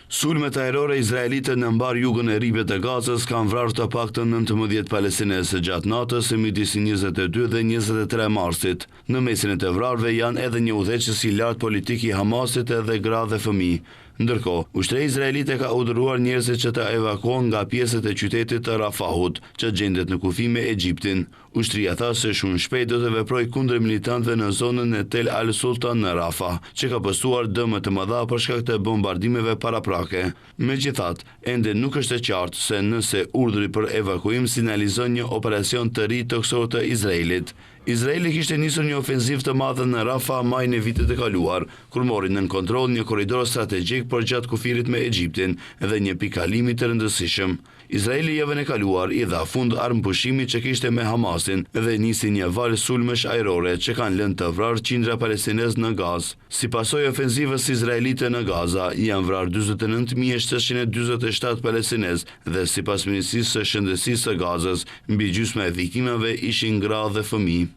Sulmet ajrore izraelite në mbar jugën e ripet të Gazës kanë vrarë të paktën 19 palestinese gjatë natës së midis 22 dhe 23 marsit. Në mesin e të vrarëve janë edhe një udhëheqës i lartë politik i Hamasit edhe gra dhe fëmijë. Ndërkohë, ushtria izraelite ka urdhëruar njerëzit që të evakuohen nga pjesët e qytetit të Rafahut, që gjendet në kufi me Egjiptin. Ushtria tha se shumë shpejt do të veprojë kundër militantëve në zonën e Tel Al Sultan në Rafah, që ka pasur dëme të mëdha për shkak të bombardimeve paraprake. Megjithatë, ende nuk është e qartë se nëse urdhri për evakuim sinjalizon një operacion të ri toksor të Izraelit. Izraeli kishte nisur një ofenzivë të madhe në Rafah majin e vitit të kaluar, kur mori nën kontroll një korridor strategjik përgjatë kufirit me Egjiptin dhe një pikë kalimi të rëndësishëm. Izraeli javën e kaluar i dha fund armëpushimit që kishte me Hamasin dhe nisi një val sulmesh ajrore që kanë lënë të vrarë qindra palestinez në Gazë. Si pasojë ofenzivës izraelite në Gaza, janë vrarë 49.747 palestinez dhe sipas Ministrisë së Shëndetësisë së Gazës, mbi gjysma e viktimave ishin gra dhe fëmijë.